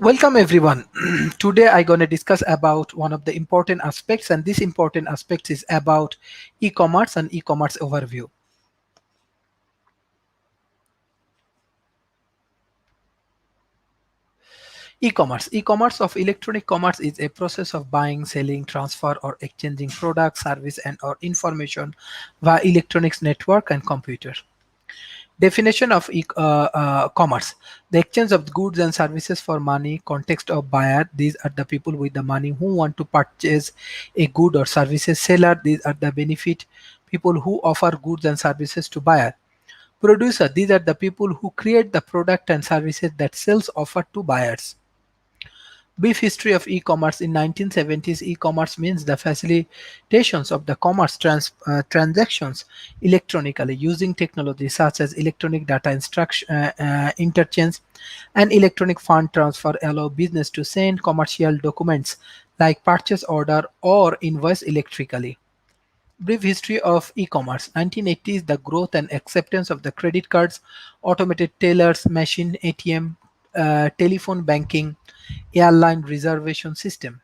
Welcome everyone. Today I'm going to discuss about one of the important aspects, and this important aspect is about e-commerce and e-commerce overview. E-commerce. E-commerce of electronic commerce is a process of buying, selling, transfer or exchanging products, service and or information via electronics network and computer. Definition of commerce: the exchange of goods and services for money. Context of buyer: these are the people with the money who want to purchase a good or services. Seller: these are the benefit people who offer goods and services to buyer. Producer: these are the people who create the product and services that sells offer to buyers. Brief history of e-commerce. In 1970s, e-commerce means the facilitations of the commerce transactions electronically using technology such as electronic data interchange and electronic fund transfer allow business to send commercial documents like purchase order or invoice electrically. Brief history of e-commerce. 1980s, the growth and acceptance of the credit cards, automated tellers, machine ATM, telephone banking, airline reservation system.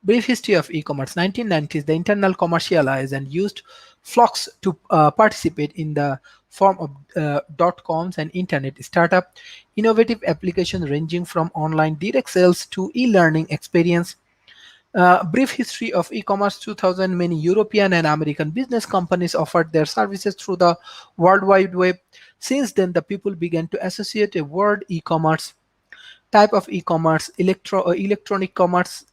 Brief history of e-commerce. 1990s, the internal commercialized and used flocks to participate in the form of dot-coms and internet startup, innovative applications ranging from online direct sales to e-learning experience. Brief history of e-commerce. 2000, many European and American business companies offered their services through the World Wide Web. Since then, the people began to associate a word e-commerce. Type of e-commerce: electronic commerce,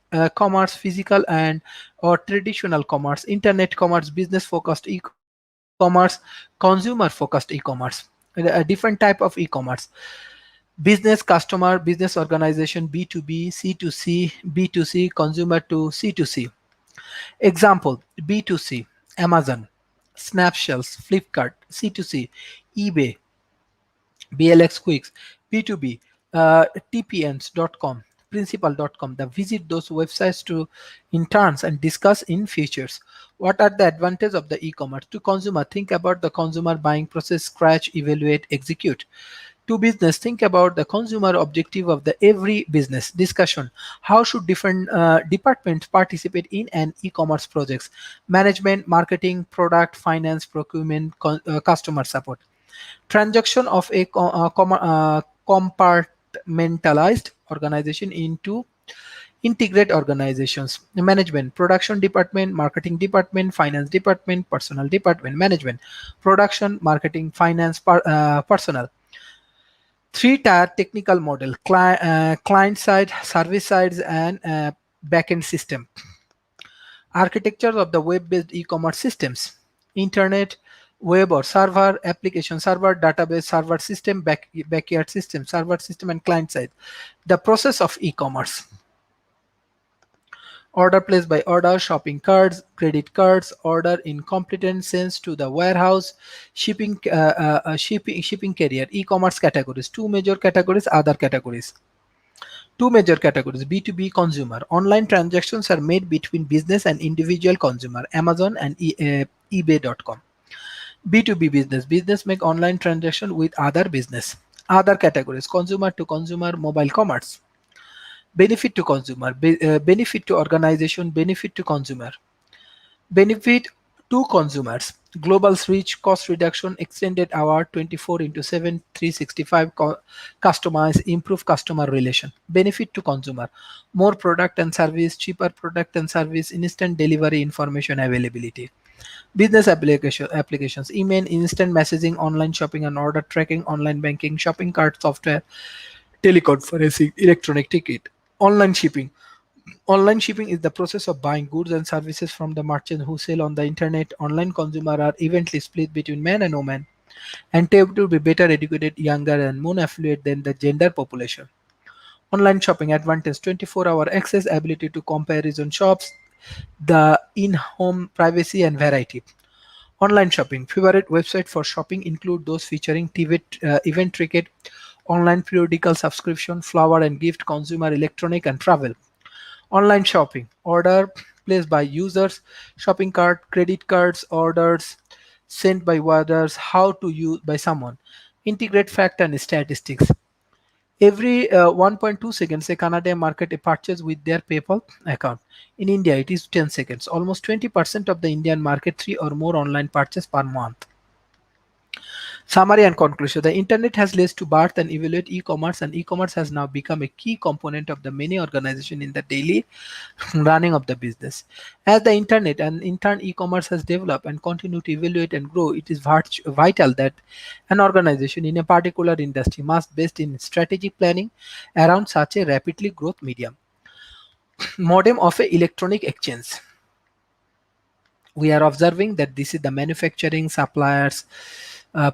physical and or traditional commerce, internet commerce, business focused e-commerce, consumer focused e-commerce. A different type of e-commerce: business customer, business organization, B2B, C2C, B2C, consumer to C2C. Example: B2C, Amazon, Snapshells, Flipkart; C2C, eBay, BLX Quicks; B2B, TPNs.com, Principal.com. The visit those websites to interns and discuss in features. What are the advantages of the e-commerce? To consumer, think about the consumer buying process, scratch, evaluate, execute. To business, think about the consumer objective of the every business. Discussion: how should different departments participate in an e-commerce projects? Management, marketing, product, finance, procurement, customer support. Transaction of a compartmentalized organization into integrate organizations. Management: production department, marketing department, finance department, personal department. Management: production, marketing, finance, personal. Three-tier technical model: client side, service sides, and backend system. Architecture of the web-based e-commerce systems: internet, web or server, application server, database server system, backyard system, server system, and client side. The process of e-commerce: order placed by order, shopping cards, credit cards, order in completed sense to the warehouse, shipping carrier. E-commerce categories: two major categories, other categories. Two major categories: B2B, consumer. Online transactions are made between business and individual consumer, Amazon and eBay.com. B2B, business. Business make online transaction with other business. Other categories: consumer to consumer, mobile commerce. Benefit to consumer, benefit to organization, benefit to consumer. Benefit to consumers: global reach, cost reduction, extended hour, 24/7, 365, customize, improve customer relation. Benefit to consumer: more product and service, cheaper product and service, instant delivery, information availability. Business applications: email, instant messaging, online shopping and order tracking, online banking, shopping cart software, teleconferencing, electronic ticket. Online shipping: online shipping is the process of buying goods and services from the merchants who sell on the internet. Online consumer are evenly split between men and women and tend to be better educated, younger, and more affluent than the gender population. Online shopping advantage: 24-hour access, ability to comparison shops, the in-home privacy and variety. Online shopping: favorite website for shopping include those featuring event ticket, online periodical subscription, flower and gift, consumer electronic, and travel. Online shopping: order placed by users, shopping cart, credit cards, orders sent by others, how to use by someone. Integrate fact and statistics: Every 1.2 seconds, a Canadian market a purchase with their PayPal account. In India, it is 10 seconds. Almost 20% of the Indian market, 3 or more online purchase per month. Summary and conclusion. The internet has led to birth and evaluate e-commerce, and e-commerce has now become a key component of the many organizations in the daily running of the business. As the internet and in turn e-commerce has developed and continue to evaluate and grow, it is vital that an organization in a particular industry must based in strategic planning around such a rapidly growth medium. Modem of a electronic exchange. We are observing that this is the manufacturing suppliers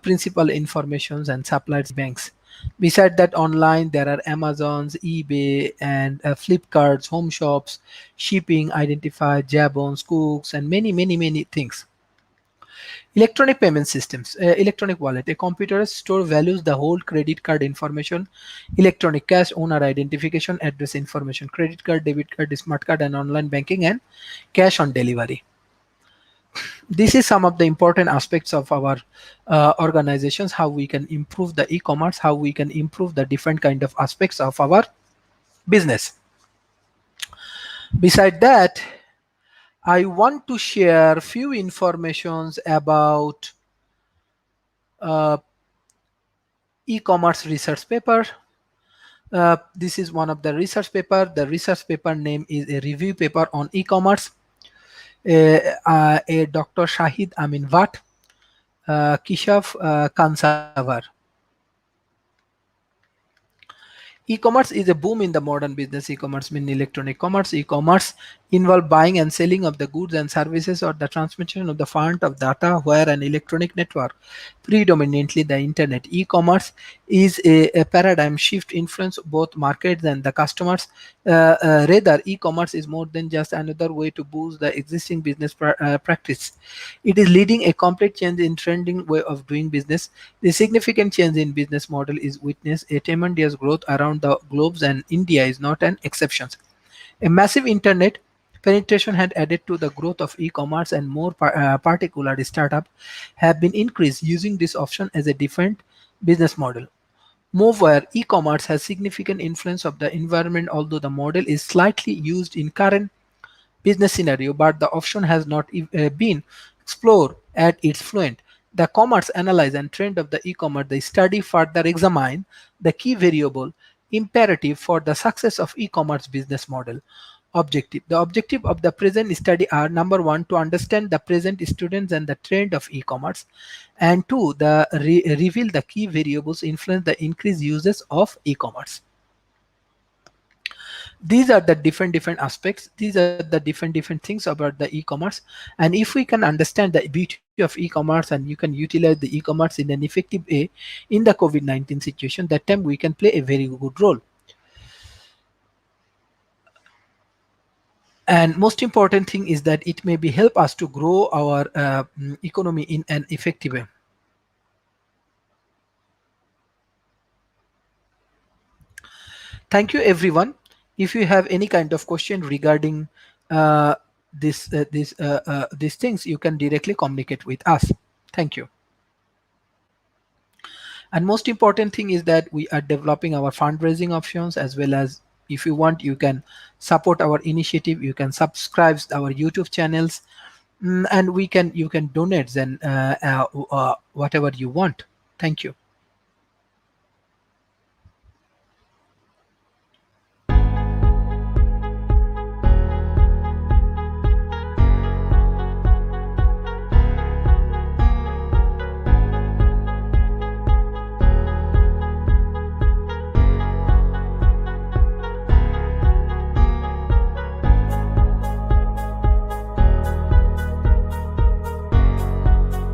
principal informations and suppliers banks. Beside that, online there are Amazons, eBay, and Flipkarts, home shops, shipping, identify, Jabons, Cooks, and many things. Electronic payment systems, electronic wallet. A computer store values the whole credit card information, electronic cash, owner identification, address information, credit card, debit card, smart card, and online banking, and cash on delivery. This is some of the important aspects of our organizations, how we can improve the e-commerce, how we can improve the different kind of aspects of our business. Beside that, I want to share few informations about e-commerce research paper. This is one of the research paper. The research paper name is a review paper on e-commerce. A Dr. Shahid Amin Vat, Kishaf Kansavar. E-commerce is a boom in the modern business. E-commerce means electronic commerce. E-commerce involve buying and selling of the goods and services or the transmission of the fund of data where an electronic network, predominantly the internet. E-commerce is a paradigm shift influence both markets and the customers. Rather, e-commerce is more than just another way to boost the existing business practice. It is leading a complete change in trending way of doing business. The significant change in business model is witnessed a tremendous growth around the globe, and India is not an exception. A massive internet penetration had added to the growth of e-commerce, and more particular startups have been increased using this option as a different business model. Moreover, e-commerce has significant influence of the environment, although the model is slightly used in current business scenario, but the option has not been explored at its fluent. The commerce analyze and trend of the e-commerce, the study further examine the key variable imperative for the success of e-commerce business model. Objective. The objective of the present study are: number one, to understand the present students and the trend of e-commerce, and two, the reveal the key variables influence the increased uses of e-commerce. These are the different aspects, these are the different things about the e-commerce, and if we can understand the beauty of e-commerce and you can utilize the e-commerce in an effective way in the COVID-19 situation, that time we can play a very good role. And most important thing is that it may be help us to grow our economy in an effective way. Thank you everyone. If you have any kind of question regarding these things, you can directly communicate with us. Thank you. And most important thing is that we are developing our fundraising options, as well as if you want, you can support our initiative, you can subscribe our YouTube channels, and you can donate then whatever you want. Thank you.